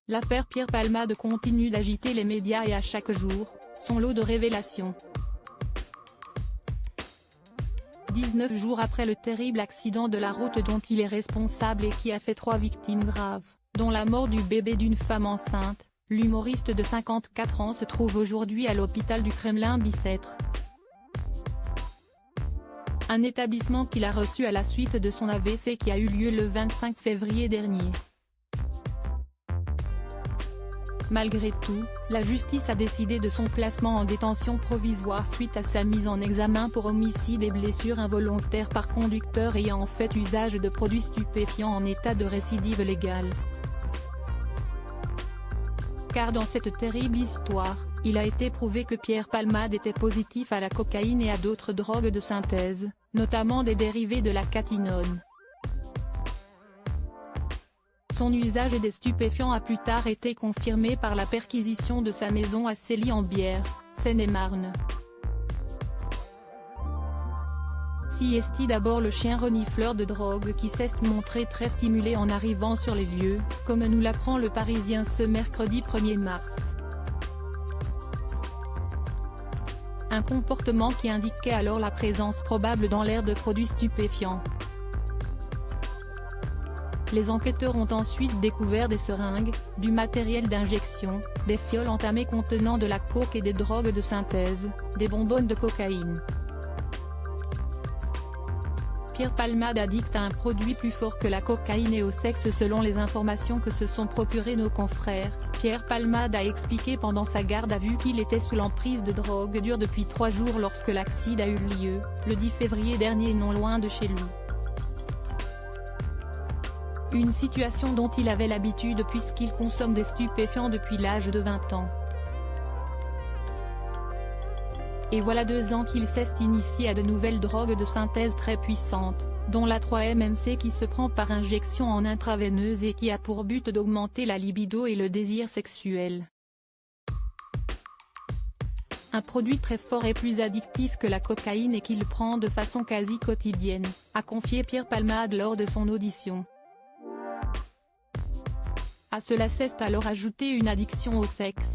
L'affaire Pierre Palmade continue d'agiter les médias et à chaque jour, son lot de révélations. 19 jours après le terrible accident de la route dont il est responsable et qui a fait 3 victimes graves, dont la mort du bébé d'une femme enceinte, l'humoriste de 54 ans se trouve aujourd'hui à l'hôpital du Kremlin-Bicêtre. Un établissement qu'il a reçu à la suite de son AVC qui a eu lieu le 25 février dernier. Malgré tout, la justice a décidé de son placement en détention provisoire suite à sa mise en examen pour homicide et blessures involontaires par conducteur ayant fait usage de produits stupéfiants en état de récidive légale. Car dans cette terrible histoire, il a été prouvé que Pierre Palmade était positif à la cocaïne et à d'autres drogues de synthèse, notamment des dérivés de la catinone. Son usage des stupéfiants a plus tard été confirmé par la perquisition de sa maison à Célie-en-Bière, Seine-et-Marne. Siesti d'abord le chien renifleur de drogue qui s'est montré très stimulé en arrivant sur les lieux, comme nous l'apprend le Parisien ce mercredi 1er mars. Un comportement qui indiquait alors la présence probable dans l'air de produits stupéfiants. Les enquêteurs ont ensuite découvert des seringues, du matériel d'injection, des fioles entamées contenant de la coke et des drogues de synthèse, des bonbonnes de cocaïne. Pierre Palmade addict à un produit plus fort que la cocaïne et au sexe selon les informations que se sont procurées nos confrères. Pierre Palmade a expliqué pendant sa garde à vue qu'il était sous l'emprise de drogue dure depuis 3 jours lorsque l'accident a eu lieu, le 10 février dernier non loin de chez lui. Une situation dont il avait l'habitude puisqu'il consomme des stupéfiants depuis l'âge de 20 ans. Et voilà 2 ans qu'il s'est initié à de nouvelles drogues de synthèse très puissantes, dont la 3-MMC qui se prend par injection en intraveineuse et qui a pour but d'augmenter la libido et le désir sexuel. Un produit très fort et plus addictif que la cocaïne et qu'il prend de façon quasi quotidienne, a confié Pierre Palmade lors de son audition. À cela s'est alors ajouté une addiction au sexe.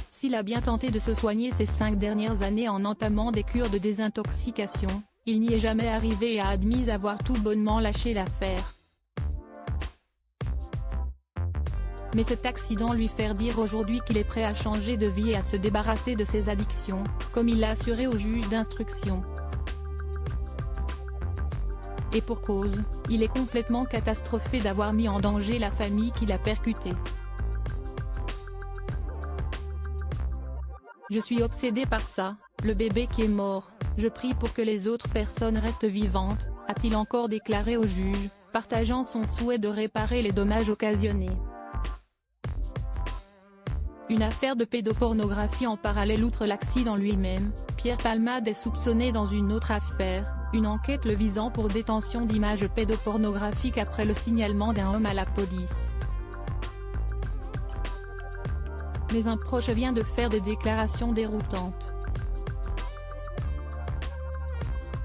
S'il a bien tenté de se soigner ces 5 dernières années en entamant des cures de désintoxication, il n'y est jamais arrivé et a admis avoir tout bonnement lâché l'affaire. Mais cet accident lui fait dire aujourd'hui qu'il est prêt à changer de vie et à se débarrasser de ses addictions, comme il l'a assuré au juge d'instruction. Et pour cause, il est complètement catastrophé d'avoir mis en danger la famille qui l'a percuté. Je suis obsédé par ça, le bébé qui est mort, je prie pour que les autres personnes restent vivantes, a-t-il encore déclaré au juge, partageant son souhait de réparer les dommages occasionnés. Une affaire de pédopornographie en parallèle. Outre l'accident lui-même, Pierre Palmade est soupçonné dans une autre affaire, une enquête le visant pour détention d'images pédopornographiques après le signalement d'un homme à la police. Mais un proche vient de faire des déclarations déroutantes.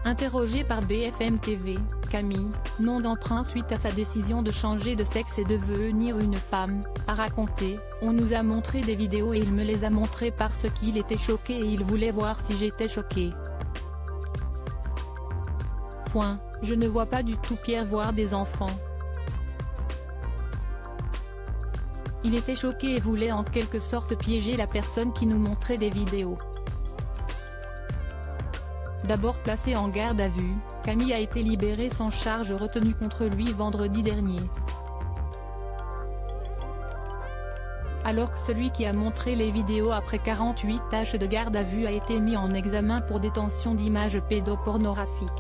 Interrogée par BFM TV, Camille, nom d'emprunt suite à sa décision de changer de sexe et devenir une femme, a raconté « On nous a montré des vidéos et il me les a montrées parce qu'il était choqué et il voulait voir si j'étais choquée. Point, je ne vois pas du tout Pierre voir des enfants. Il était choqué et voulait en quelque sorte piéger la personne qui nous montrait des vidéos. » D'abord placée en garde à vue, Camille a été libérée sans charge retenue contre lui vendredi dernier. Alors que celui qui a montré les vidéos après 48 tâches de garde à vue a été mis en examen pour détention d'images pédopornographiques.